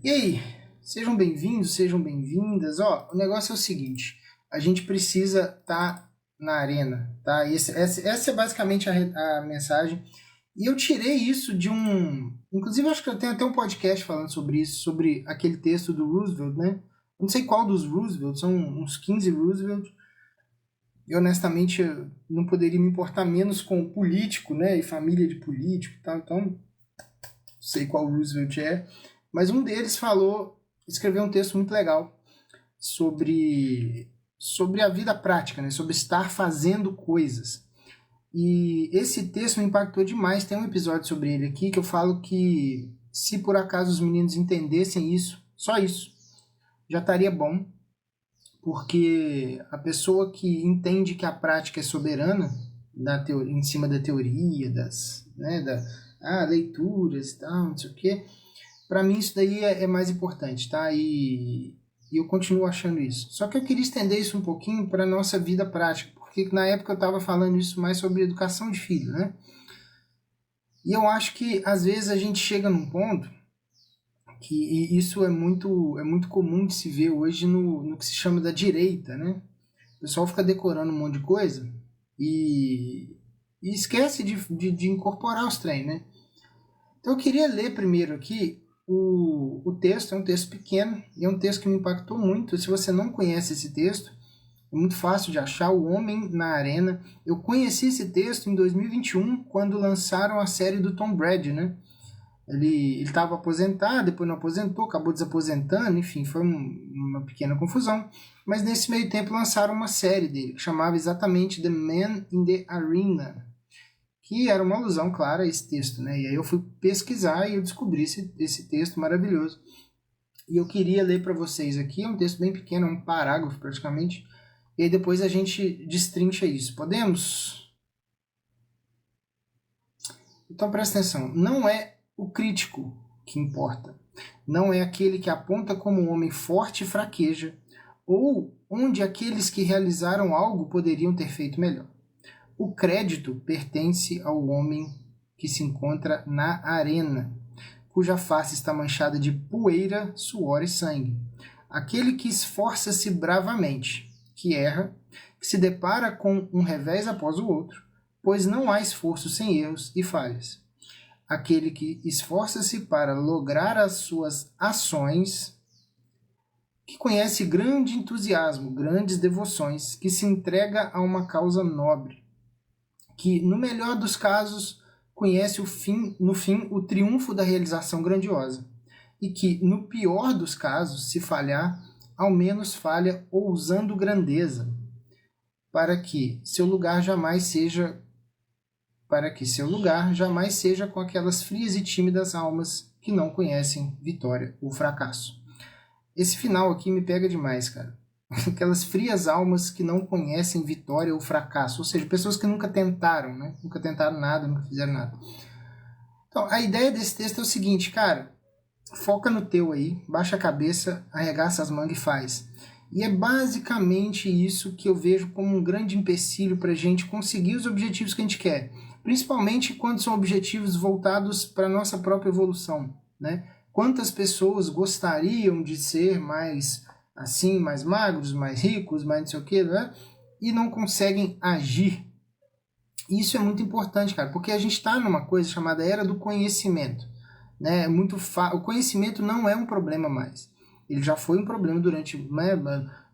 E aí, sejam bem-vindos, sejam bem-vindas. Ó, o negócio é o seguinte: a gente precisa estar na arena, tá? Essa é basicamente a mensagem. E eu tirei isso de um. Inclusive, acho que eu tenho até um podcast falando sobre isso, sobre aquele texto do Roosevelt, né? Não sei qual dos Roosevelt, são uns 15 Roosevelt. E honestamente, eu não poderia me importar menos com o político, né? E família de político e tal. Então, não sei qual Roosevelt é. Mas um deles escreveu um texto muito legal sobre a vida prática, né? Sobre estar fazendo coisas. E esse texto me impactou demais. Tem um episódio sobre ele aqui que eu falo que se por acaso os meninos entendessem isso, só isso, já estaria bom, porque a pessoa que entende que a prática é soberana em cima da teoria, leituras e tal, não sei o quê, para mim isso daí é mais importante, tá? E eu continuo achando isso. Só que eu queria estender isso um pouquinho para nossa vida prática, porque na época eu estava falando isso mais sobre educação de filho, né? E eu acho que às vezes a gente chega num ponto e isso é muito comum de se ver hoje no que se chama da direita, né? O pessoal fica decorando um monte de coisa e, e esquece de incorporar os trem, né? Então eu queria ler primeiro aqui o texto, é um texto pequeno e é um texto que me impactou muito. Se você não conhece esse texto, é muito fácil de achar, O Homem na Arena. Eu conheci esse texto em 2021, quando lançaram a série do Tom Brady, né? Ele estava aposentado, depois não aposentou, acabou desaposentando, enfim, foi uma pequena confusão. Mas nesse meio tempo lançaram uma série dele, que chamava exatamente The Man in the Arena, que era uma alusão clara a esse texto, né? E aí eu fui pesquisar e eu descobri esse texto maravilhoso. E eu queria ler para vocês aqui, é um texto bem pequeno, é um parágrafo praticamente, e aí depois a gente destrincha isso. Podemos? Então presta atenção, não é o crítico que importa, não é aquele que aponta como um homem forte e fraqueja, ou onde aqueles que realizaram algo poderiam ter feito melhor. O crédito pertence ao homem que se encontra na arena, cuja face está manchada de poeira, suor e sangue. Aquele que esforça-se bravamente, que erra, que se depara com um revés após o outro, pois não há esforço sem erros e falhas. Aquele que esforça-se para lograr as suas ações, que conhece grande entusiasmo, grandes devoções, que se entrega a uma causa nobre, que, no melhor dos casos, conhece no fim o triunfo da realização grandiosa, e que, no pior dos casos, se falhar, ao menos falha ousando grandeza, para que seu lugar jamais seja com aquelas frias e tímidas almas que não conhecem vitória ou fracasso. Esse final aqui me pega demais, cara. Aquelas frias almas que não conhecem vitória ou fracasso, ou seja, pessoas que nunca tentaram, né? Nunca tentaram nada, nunca fizeram nada. Então, a ideia desse texto é o seguinte, cara, foca no teu aí, baixa a cabeça, arregaça as mangas e faz. E é basicamente isso que eu vejo como um grande empecilho para a gente conseguir os objetivos que a gente quer, principalmente quando são objetivos voltados para a nossa própria evolução, né? Quantas pessoas gostariam de ser mais assim, mais magros, mais ricos, mais não sei o que, né? E não conseguem agir. Isso é muito importante, cara, porque a gente está numa coisa chamada era do conhecimento, né? O conhecimento não é um problema mais. Ele já foi um problema durante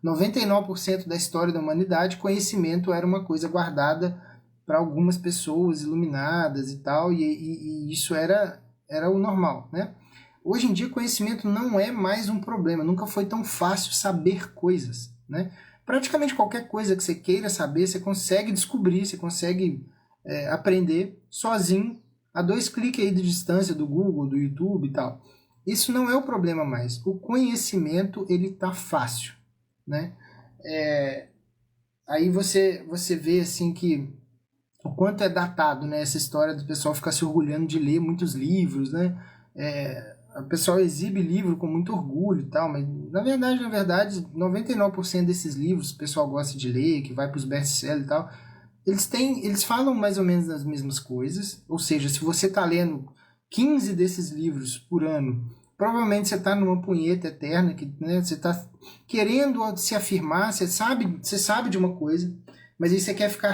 99% da história da humanidade. Conhecimento era uma coisa guardada para algumas pessoas iluminadas e tal, e isso era o normal, né? Hoje em dia, conhecimento não é mais um problema. Nunca foi tão fácil saber coisas, né? Praticamente qualquer coisa que você queira saber, você consegue descobrir, você consegue aprender sozinho, a 2 cliques aí de distância do Google, do YouTube e tal. Isso não é o problema mais. O conhecimento, ele tá fácil, né? Aí você vê assim que o quanto é datado, né, essa história do pessoal ficar se orgulhando de ler muitos livros, né? O pessoal exibe livro com muito orgulho e tal, mas na verdade, 99% desses livros o pessoal gosta de ler, que vai para os best-sellers e tal, eles falam mais ou menos as mesmas coisas, ou seja, se você está lendo 15 desses livros por ano, Provavelmente você está numa punheta eterna, que, né, você está querendo se afirmar, você sabe de uma coisa, mas aí você quer ficar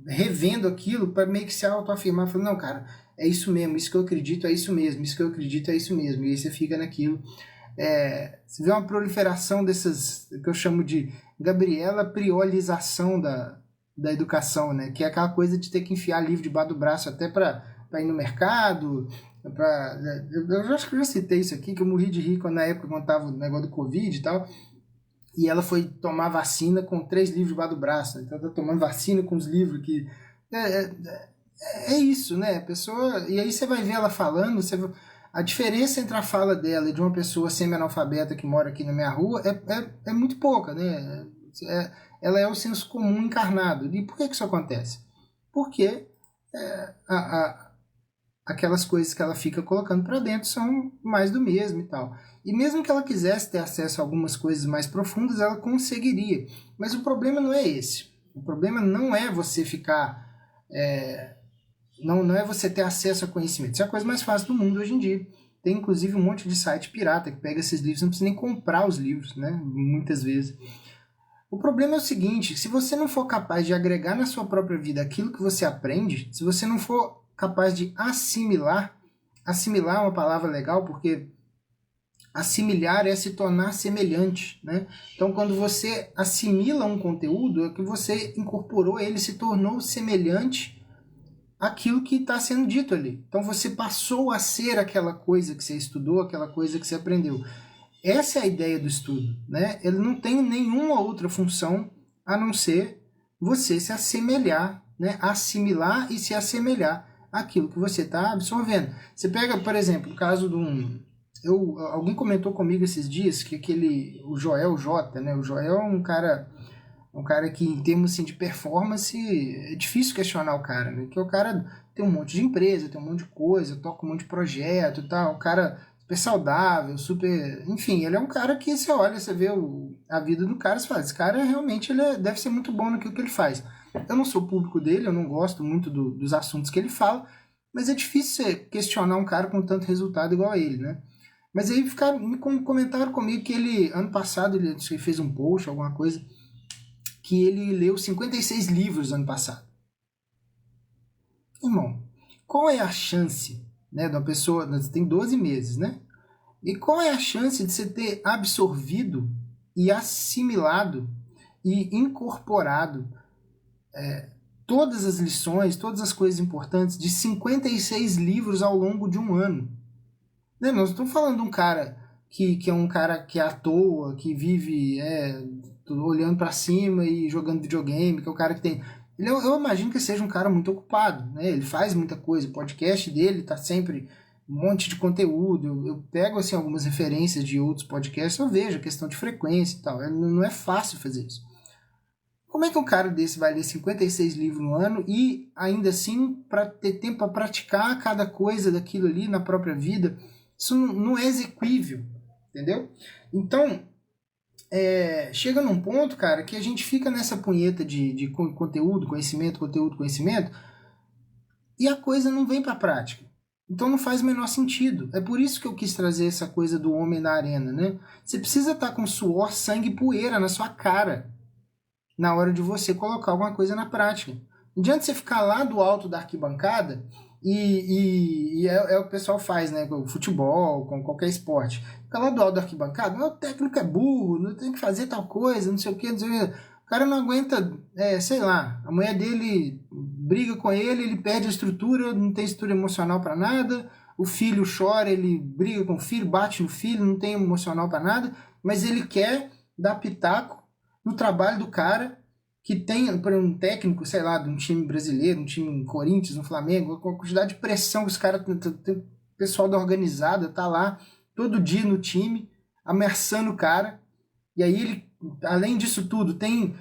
revendo aquilo para meio que se autoafirmar, falando, não, cara, é isso mesmo, isso que eu acredito é isso mesmo, isso que eu acredito é isso mesmo, e aí você fica naquilo. Você vê uma proliferação dessas, que eu chamo de Gabriela priolização da educação, né? Que é aquela coisa de ter que enfiar livro debaixo do braço até para ir no mercado. Eu acho que eu já citei isso aqui, que eu morri de rir na época quando tava o negócio do Covid e tal. E ela foi tomar vacina com 3 livros debaixo do braço. Né? Então tá tomando vacina com os livros que. É isso, né? A pessoa. E aí você vai ver ela falando, a diferença entre a fala dela e de uma pessoa semi-analfabeta que mora aqui na minha rua é muito pouca, né? Ela é o senso comum encarnado. E por que isso acontece? Porque aquelas coisas que ela fica colocando para dentro são mais do mesmo e tal. E mesmo que ela quisesse ter acesso a algumas coisas mais profundas, ela conseguiria. Mas o problema não é esse. O problema não é você ficar... Não é você ter acesso a conhecimento. Isso é a coisa mais fácil do mundo hoje em dia. Tem inclusive um monte de site pirata que pega esses livros, não precisa nem comprar os livros, né? Muitas vezes. O problema é o seguinte, se você não for capaz de agregar na sua própria vida aquilo que você aprende, se você não for capaz de assimilar é uma palavra legal, porque assimilar é se tornar semelhante, né? Então, quando você assimila um conteúdo, é que você incorporou ele, se tornou semelhante àquilo que está sendo dito ali. Então, você passou a ser aquela coisa que você estudou, aquela coisa que você aprendeu. Essa é a ideia do estudo, né? Ele não tem nenhuma outra função a não ser você se assemelhar, né? Assimilar e se assemelhar àquilo que você está absorvendo. Você pega, por exemplo, o caso de alguém comentou comigo esses dias que o Joel J, né? O Joel é um cara que, em termos assim, de performance, é difícil questionar o cara, né? Porque o cara tem um monte de empresa, tem um monte de coisa, toca um monte de projeto e tal, um cara super saudável, super... Enfim, ele é um cara que você olha, você vê a vida do cara, você fala, esse cara realmente deve ser muito bom naquilo que ele faz. Eu não sou público dele, eu não gosto muito dos assuntos que ele fala, mas é difícil você questionar um cara com tanto resultado igual a ele, né? Mas aí comentaram comigo que ele, ano passado, ele fez um post, alguma coisa, que ele leu 56 livros ano passado. Irmão, qual é a chance, né, de uma pessoa, tem 12 meses, né? E qual é a chance de você ter absorvido e assimilado e incorporado todas as lições, todas as coisas importantes de 56 livros ao longo de um ano? Né? Nós estamos falando de um cara que é um cara que é à toa, que vive olhando para cima e jogando videogame, que é o cara que tem... Eu imagino que seja um cara muito ocupado, né? Ele faz muita coisa, o podcast dele tá sempre um monte de conteúdo, eu pego assim, algumas referências de outros podcasts, eu vejo a questão de frequência e tal, não é fácil fazer isso. Como é que um cara desse vai ler 56 livros no ano e ainda assim para ter tempo para praticar cada coisa daquilo ali na própria vida? Isso não é exequível, entendeu? Então, chega num ponto, cara, que a gente fica nessa punheta de conteúdo, conhecimento, e a coisa não vem para a prática. Então não faz o menor sentido. É por isso que eu quis trazer essa coisa do homem na arena, né? Você precisa estar com suor, sangue e poeira na sua cara na hora de você colocar alguma coisa na prática. Não adianta você ficar lá do alto da arquibancada e é o que o pessoal faz, né? Com o futebol, com qualquer esporte. Fica lá do alto da arquibancada, o técnico é burro, não tem que fazer tal coisa, não sei o que, não sei o que. O cara não aguenta, sei lá, a mulher dele briga com ele perde a estrutura, não tem estrutura emocional para nada, o filho chora, ele briga com o filho, bate no filho, não tem emocional para nada, mas ele quer dar pitaco no trabalho do cara que tem, por um técnico, sei lá, de um time brasileiro, um time Corinthians, no Flamengo, com a quantidade de pressão que os caras, o pessoal da organizada tá lá todo dia no time, ameaçando o cara, e aí ele, além disso tudo, tem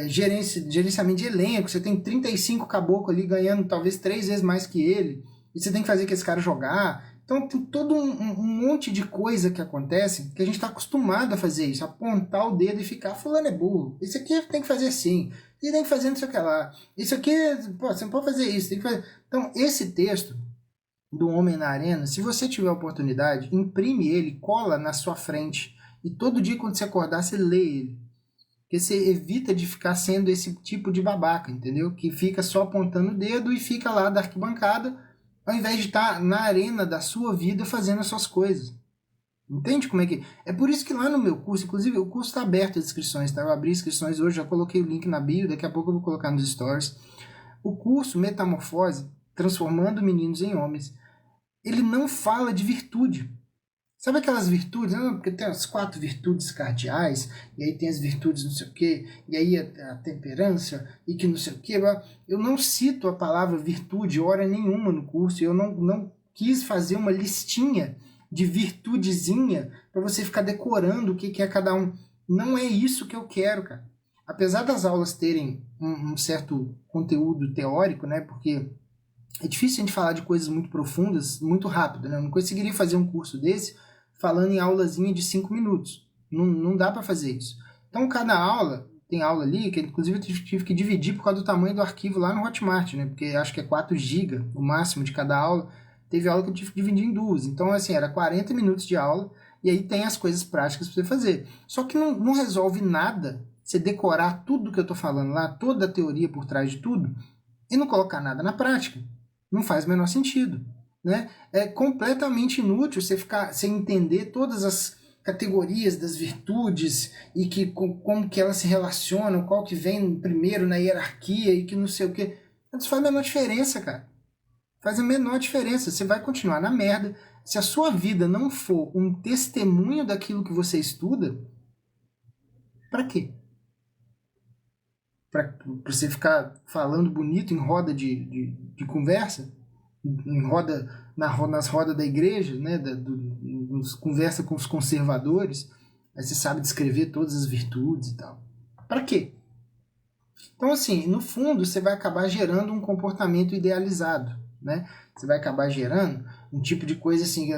gerenciamento de elenco, você tem 35 caboclos ali ganhando talvez 3 vezes mais que ele, e você tem que fazer que esse cara jogar. Então tem todo um monte de coisa que acontece que a gente está acostumado a fazer isso, apontar o dedo e ficar, fulano é burro, isso aqui tem que fazer assim, e tem que fazer não sei o que lá, isso aqui, pô, você não pode fazer isso, tem que fazer... Então esse texto, do Homem na Arena, se você tiver a oportunidade, imprime ele, cola na sua frente. E todo dia quando você acordar, você lê ele. Porque você evita de ficar sendo esse tipo de babaca, entendeu? Que fica só apontando o dedo e fica lá da arquibancada, ao invés de estar na arena da sua vida fazendo as suas coisas. Entende como é que... É por isso que lá no meu curso, inclusive o curso está aberto as inscrições, tá? Eu abri inscrições hoje, já coloquei o link na bio, daqui a pouco eu vou colocar nos stories. O curso Metamorfose, Transformando Meninos em Homens, ele não fala de virtude. Sabe aquelas virtudes? Não, porque tem as 4 virtudes cardeais, e aí tem as virtudes não sei o quê, e aí a temperança, e que não sei o quê. Eu não cito a palavra virtude hora nenhuma no curso, eu não quis fazer uma listinha de virtudezinha para você ficar decorando o que é cada um. Não é isso que eu quero, cara. Apesar das aulas terem um certo conteúdo teórico, né? Porque é difícil a gente falar de coisas muito profundas muito rápido, né? Eu não conseguiria fazer um curso desse falando em aulazinha de 5 minutos. Não dá para fazer isso. Então, cada aula, tem aula ali, que inclusive eu tive que dividir por causa do tamanho do arquivo lá no Hotmart, né? Porque acho que é 4 GB o máximo de cada aula. Teve aula que eu tive que dividir em 2. Então, assim, era 40 minutos de aula, e aí tem as coisas práticas para você fazer. Só que não resolve nada você decorar tudo que eu estou falando lá, toda a teoria por trás de tudo, e não colocar nada na prática. Não faz o menor sentido. Né? É completamente inútil você entender todas as categorias das virtudes e como que elas se relacionam, qual que vem primeiro na hierarquia e que não sei o que. Isso faz a menor diferença, cara. Faz a menor diferença. Você vai continuar na merda. Se a sua vida não for um testemunho daquilo que você estuda, para quê? Para você ficar falando bonito em roda de conversa? Em roda, nas rodas da igreja, né, conversa com os conservadores, aí você sabe descrever todas as virtudes e tal. Para quê? Então, assim, no fundo, você vai acabar gerando um comportamento idealizado, né? Você vai acabar gerando um tipo de coisa assim,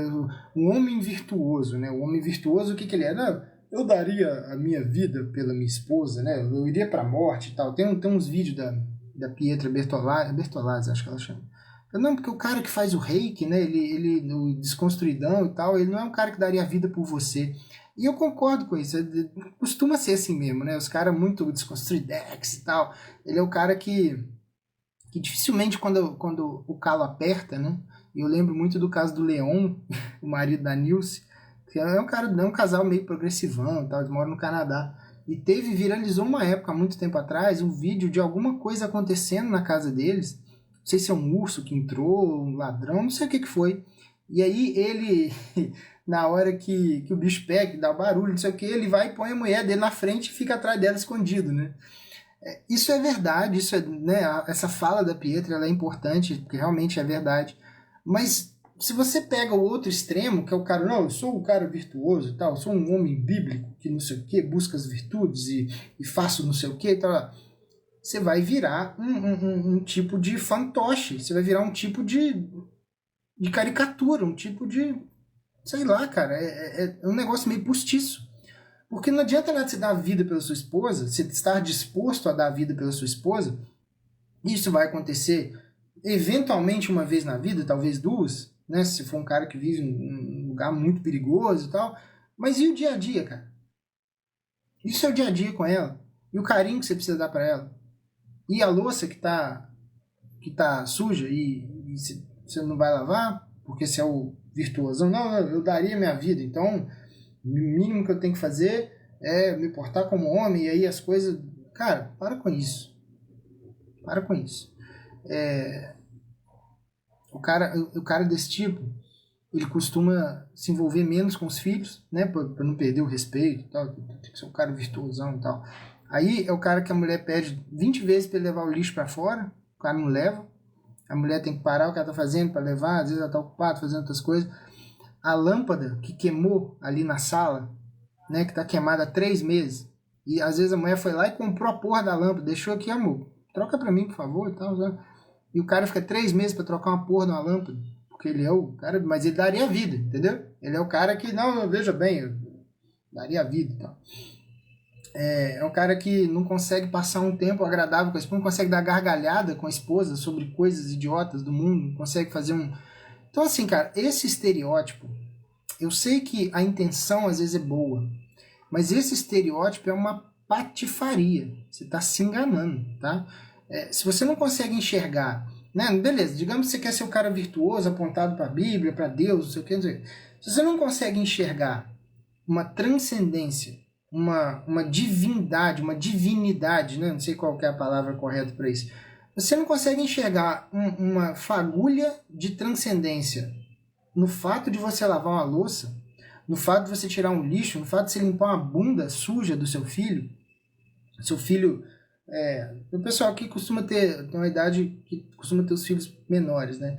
um homem virtuoso, né? O homem virtuoso, o que ele é? Não, eu daria a minha vida pela minha esposa, né? Eu iria para a morte e tal. Tem uns vídeos da Pietra Bertolazzi, acho que ela chama. Não, porque o cara que faz o reiki, né? Ele o desconstruidão e tal, ele não é um cara que daria a vida por você. E eu concordo com isso. Costuma ser assim mesmo, né? Os caras muito desconstruidex e tal. Ele é o cara que dificilmente quando o calo aperta, né? E eu lembro muito do caso do Leon, o marido da Nilce, que é um casal meio progressivão e tal, eles moram no Canadá. E viralizou uma época, há muito tempo atrás, um vídeo de alguma coisa acontecendo na casa deles. Não sei se é um urso que entrou, um ladrão, não sei o que foi. E aí ele, na hora que o bicho pega, que dá barulho, não sei o que, ele vai e põe a mulher dele na frente e fica atrás dela escondido, né? Isso é verdade, né, essa fala da Pietra ela é importante, porque realmente é verdade. Mas se você pega o outro extremo, que é o cara, não, eu sou um cara virtuoso e tal, eu sou um homem bíblico que não sei o que, busca as virtudes e faço não sei o que, tal, você vai virar um tipo de fantoche, você vai virar um tipo de caricatura, um tipo de, sei lá, cara, é um negócio meio postiço. Porque não adianta nada você dar a vida pela sua esposa, você estar disposto a dar a vida pela sua esposa, isso vai acontecer eventualmente uma vez na vida, talvez 2, né? Se for um cara que vive num lugar muito perigoso e tal. Mas e o dia a dia, cara? Isso é o dia a dia com ela. E o carinho que você precisa dar para ela. E a louça que tá suja e você não vai lavar, porque você é o virtuosão. Não, eu daria minha vida. Então, o mínimo que eu tenho que fazer é me portar como homem, e aí as coisas... Cara, para com isso. Para com isso. O cara desse tipo, ele costuma se envolver menos com os filhos, né? Pra não perder o respeito e tal. Tem que ser um cara virtuosão e tal. Aí é o cara que a mulher pede 20 vezes para ele levar o lixo para fora, o cara não leva. A mulher tem que parar o que ela tá fazendo para levar, às vezes ela tá ocupada fazendo outras coisas. A lâmpada que queimou ali na sala, né, que tá queimada há 3 meses. E às vezes a mulher foi lá e comprou a porra da lâmpada, deixou aqui, amor, troca pra mim, por favor, e tal, né? E o cara fica 3 meses pra trocar uma porra de uma lâmpada, porque ele é o cara, mas ele daria a vida, entendeu? Ele é o cara que, não, veja bem, eu daria a vida e tal. É um cara que não consegue passar um tempo agradável com a esposa, não consegue dar gargalhada com a esposa sobre coisas idiotas do mundo, não consegue fazer Então, assim, cara, esse estereótipo, eu sei que a intenção às vezes é boa, mas esse estereótipo é uma patifaria. Você está se enganando, tá? Se você não consegue enxergar, né? Beleza, digamos que você quer ser o cara virtuoso, apontado para a Bíblia, para Deus, não sei o que, não sei o que. Se você não consegue enxergar uma transcendência, uma divindade, uma divinidade, né? Não sei qual que é a palavra correta para isso. Você não consegue enxergar uma fagulha de transcendência no fato de você lavar uma louça, no fato de você tirar um lixo, no fato de você limpar uma bunda suja do seu filho. Seu filho... o pessoal aqui costuma ter uma idade que costuma ter os filhos menores, né?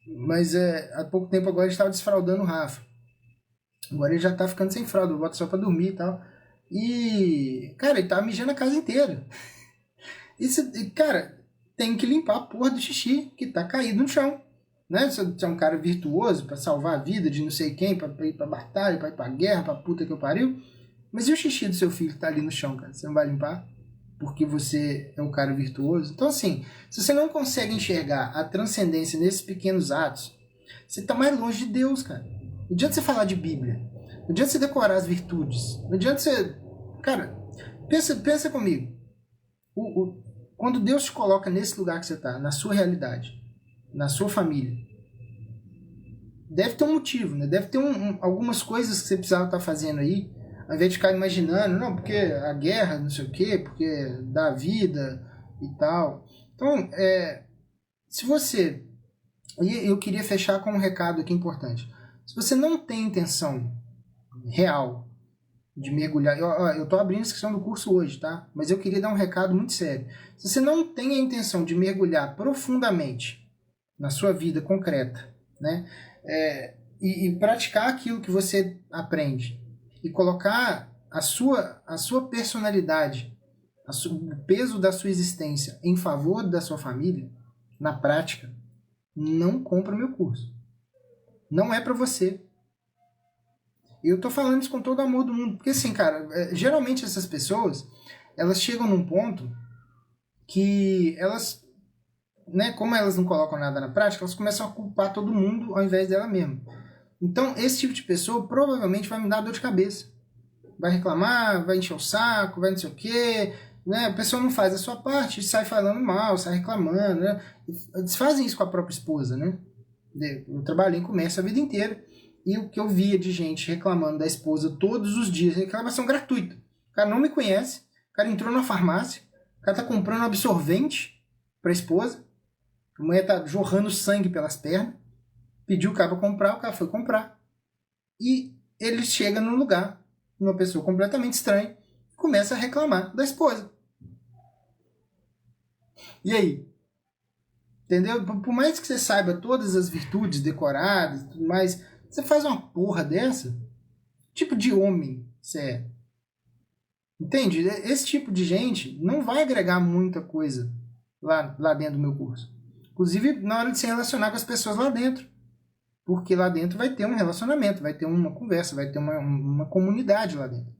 Mas há pouco tempo agora a gente estava desfraldando o Rafa. Agora ele já tá ficando sem fralda, eu boto só pra dormir e tal. E, cara, ele tava mijando a casa inteira. Cara, tem que limpar a porra do xixi que tá caído no chão. Né? Você é um cara virtuoso pra salvar a vida de não sei quem, pra ir pra batalha, pra ir pra guerra, pra puta que eu pariu. Mas e o xixi do seu filho que tá ali no chão, cara? Você não vai limpar? Porque você é um cara virtuoso? Então, assim, se você não consegue enxergar a transcendência nesses pequenos atos, você tá mais longe de Deus, cara. Não adianta você falar de Bíblia. Não adianta você decorar as virtudes. Não adianta você... Cara, pensa comigo. Quando Deus te coloca nesse lugar que você está, na sua realidade, na sua família, deve ter um motivo, né? Deve ter algumas coisas que você precisava estar fazendo aí, ao invés de ficar imaginando, não, porque a guerra, não sei o quê, porque dá vida e tal. Então, se você... E eu queria fechar com um recado aqui importante. Se você não tem intenção real de mergulhar... Eu tô abrindo a inscrição do curso hoje, tá? Mas eu queria dar um recado muito sério. Se você não tem a intenção de mergulhar profundamente na sua vida concreta, né? E praticar aquilo que você aprende e colocar a sua personalidade, o peso da sua existência em favor da sua família, na prática, não compra o meu curso. Não é para você. Eu tô falando isso com todo o amor do mundo. Porque assim, cara, geralmente essas pessoas, elas chegam num ponto que elas, né, como elas não colocam nada na prática, elas começam a culpar todo mundo ao invés dela mesma. Então, esse tipo de pessoa provavelmente vai me dar dor de cabeça. Vai reclamar, vai encher o saco, vai não sei o quê, né? A pessoa não faz a sua parte, sai falando mal, sai reclamando, né? Eles fazem isso com a própria esposa, né? Eu trabalhei em comércio a vida inteira e o que eu via de gente reclamando da esposa todos os dias, reclamação gratuita. O cara não me conhece, o cara entrou na farmácia, o cara tá comprando um absorvente pra esposa, a mulher tá jorrando sangue pelas pernas, pediu o cara pra comprar, o cara foi comprar. E ele chega num lugar, uma pessoa completamente estranha, e começa a reclamar da esposa. E aí? Entendeu? Por mais que você saiba todas as virtudes decoradas e tudo mais, você faz uma porra dessa? Tipo de homem você é. Entende? Esse tipo de gente não vai agregar muita coisa lá dentro do meu curso. Inclusive na hora de se relacionar com as pessoas lá dentro. Porque lá dentro vai ter um relacionamento, vai ter uma conversa, vai ter uma comunidade lá dentro.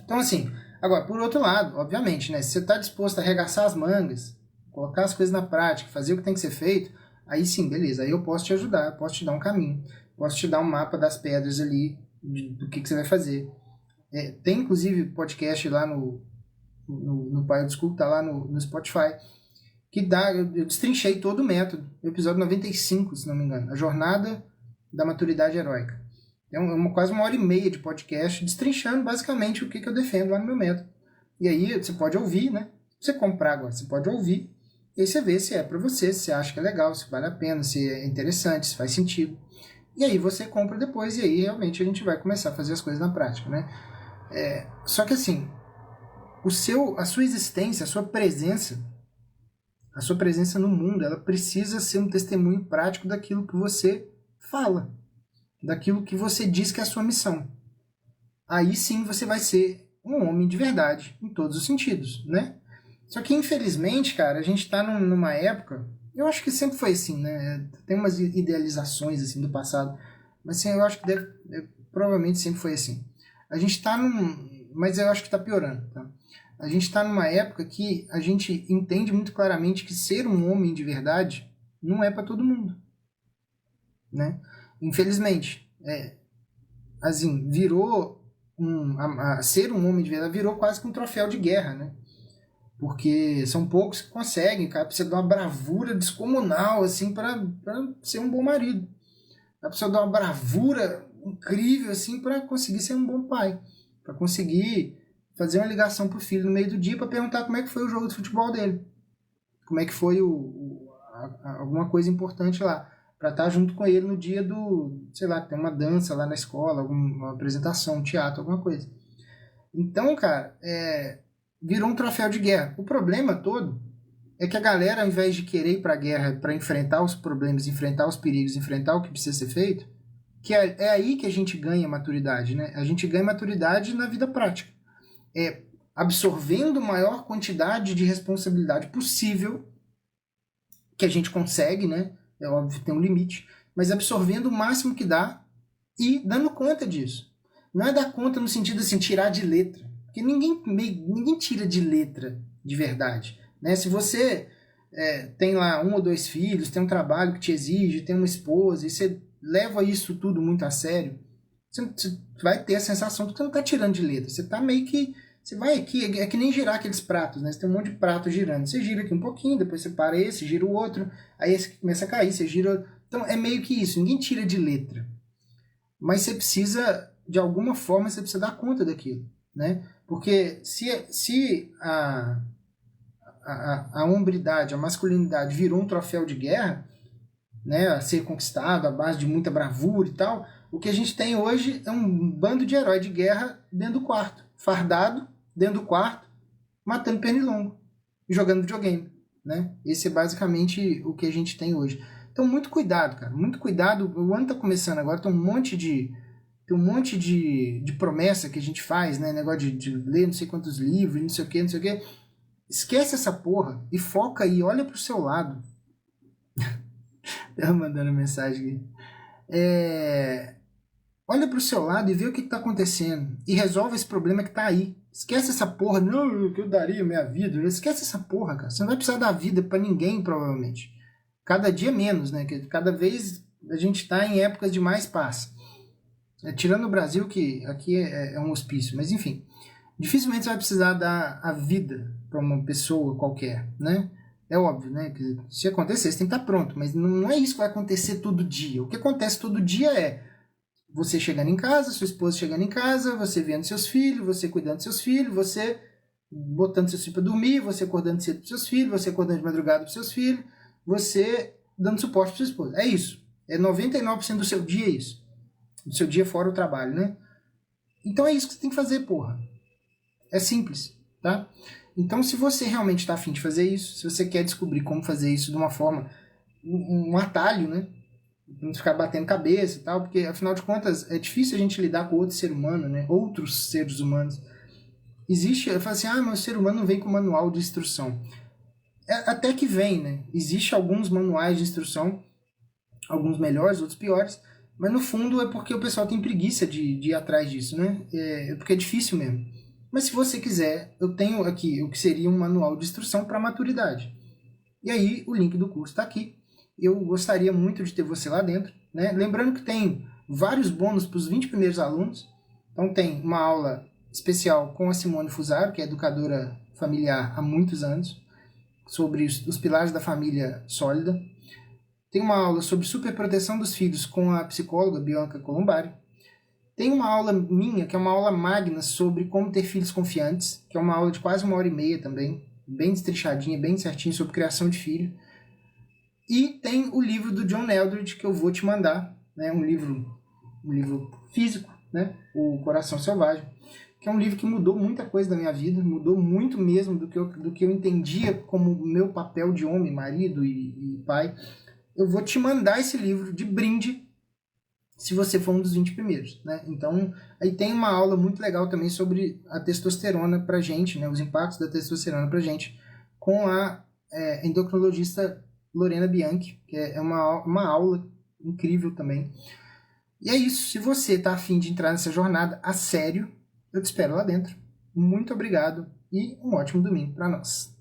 Então assim, agora, por outro lado, obviamente, né, se você está disposto a arregaçar as mangas, colocar as coisas na prática, fazer o que tem que ser feito, aí sim, beleza, aí eu posso te ajudar, posso te dar um caminho, posso te dar um mapa das pedras ali, do que você vai fazer. Tem inclusive podcast lá no Pai do School, tá lá no Spotify, que eu destrinchei todo o método, episódio 95, se não me engano, a jornada da maturidade heróica. É quase 1h30 de podcast, destrinchando basicamente o que eu defendo lá no meu método. E aí você pode ouvir, né? Você comprar agora, você pode ouvir, e aí você vê se é para você, se você acha que é legal, se vale a pena, se é interessante, se faz sentido. E aí você compra depois, e aí realmente a gente vai começar a fazer as coisas na prática, né? Só que assim, a sua existência, a sua presença no mundo, ela precisa ser um testemunho prático daquilo que você fala, daquilo que você diz que é a sua missão. Aí sim você vai ser um homem de verdade, em todos os sentidos, né? Só que infelizmente, cara, a gente tá numa época, eu acho que sempre foi assim, né? Tem umas idealizações assim do passado, mas assim, eu acho que provavelmente sempre foi assim. A gente tá mas eu acho que tá piorando, tá? A gente está numa época que a gente entende muito claramente que ser um homem de verdade não é para todo mundo. né? Infelizmente, assim, virou ser um homem de verdade virou quase que um troféu de guerra, né? Porque são poucos que conseguem, o cara precisa de uma bravura descomunal, assim, para ser um bom marido. A pessoa dá uma bravura incrível, assim, para conseguir ser um bom pai. Para conseguir fazer uma ligação pro filho no meio do dia para perguntar como é que foi o jogo de futebol dele. Como é que foi alguma coisa importante lá. Para estar junto com ele no dia sei lá, tem uma dança lá na escola, uma apresentação, um teatro, alguma coisa. Então, cara, virou um troféu de guerra. O problema todo é que a galera, ao invés de querer ir para a guerra para enfrentar os problemas, enfrentar os perigos, enfrentar o que precisa ser feito, que é aí que a gente ganha maturidade, né? A gente ganha maturidade na vida prática. Absorvendo a maior quantidade de responsabilidade possível que a gente consegue, né? É óbvio que tem um limite, mas absorvendo o máximo que dá e dando conta disso. Não é dar conta no sentido assim, tirar de letra. Porque ninguém tira de letra de verdade. Né? Se você tem lá 1 ou 2 filhos, tem um trabalho que te exige, tem uma esposa, e você leva isso tudo muito a sério, você vai ter a sensação de que você não está tirando de letra. Você está meio que... Você vai aqui, é que nem girar aqueles pratos, né? Você tem um monte de prato girando. Você gira aqui um pouquinho, depois você para esse, gira o outro, aí esse começa a cair, você gira... Então é meio que isso, ninguém tira de letra. Mas você precisa, de alguma forma, você precisa dar conta daquilo, né? Porque se a hombridade, a masculinidade virou um troféu de guerra, né, a ser conquistado à base de muita bravura e tal, o que a gente tem hoje é um bando de herói de guerra dentro do quarto, fardado, dentro do quarto, matando pernilongo e jogando videogame, né? Esse é basicamente o que a gente tem hoje. Então, muito cuidado, cara, muito cuidado. O ano tá começando agora, tem um monte de promessa que a gente faz, né? Negócio de ler não sei quantos livros, não sei o que, não sei o que. Esquece essa porra e foca aí, olha pro seu lado. Tá mandando mensagem aqui. Olha pro seu lado e vê o que tá acontecendo. E resolve esse problema que tá aí. Esquece essa porra. Não, que eu daria minha vida. Esquece essa porra, cara. Você não vai precisar dar vida pra ninguém, provavelmente. Cada dia menos, né? Cada vez a gente tá em épocas de mais paz. Tirando o Brasil, que aqui é um hospício. Mas, enfim. Dificilmente você vai precisar dar a vida pra uma pessoa qualquer, né? É óbvio, né? Que se acontecer, você tem que estar pronto. Mas não é isso que vai acontecer todo dia. O que acontece todo dia é você chegando em casa, sua esposa chegando em casa, você vendo seus filhos, você cuidando dos seus filhos, você botando seus filhos para dormir, você acordando cedo para seus filhos, você acordando de madrugada para seus filhos, você dando suporte para sua esposa. É isso. É 99% do seu dia isso. Do seu dia fora o trabalho, né? Então é isso que você tem que fazer, porra. É simples, tá? Então se você realmente está afim de fazer isso, se você quer descobrir como fazer isso de uma forma, um atalho, né? Não ficar batendo cabeça e tal, porque afinal de contas é difícil a gente lidar com outro ser humano, né? Outros seres humanos. Eu falo assim, mas o ser humano não vem com manual de instrução. Até que vem, né? Existe alguns manuais de instrução, alguns melhores, outros piores, mas no fundo é porque o pessoal tem preguiça de ir atrás disso, né? Porque é difícil mesmo. Mas se você quiser, eu tenho aqui o que seria um manual de instrução para maturidade. E aí o link do curso está aqui. Eu gostaria muito de ter você lá dentro, né? Lembrando que tem vários bônus para os 20 primeiros alunos. Então tem uma aula especial com a Simone Fusaro, que é educadora familiar há muitos anos, sobre os pilares da família sólida. Tem uma aula sobre superproteção dos filhos com a psicóloga Bianca Colombari. Tem uma aula minha, que é uma aula magna sobre como ter filhos confiantes, que é uma aula de quase 1h30 também, bem destrichadinha, bem certinho, sobre criação de filho. E tem o livro do John Eldredge, que eu vou te mandar, né? Um livro físico, né? O Coração Selvagem, que é um livro que mudou muita coisa da minha vida, mudou muito mesmo do que eu entendia como meu papel de homem, marido e pai. Eu vou te mandar esse livro de brinde, se você for um dos 20 primeiros, né? Então, aí tem uma aula muito legal também sobre a testosterona pra gente, né? Os impactos da testosterona pra gente, com a endocrinologista Lorena Bianchi, que é uma aula incrível também. E é isso. Se você está afim de entrar nessa jornada a sério, eu te espero lá dentro. Muito obrigado e um ótimo domingo para nós.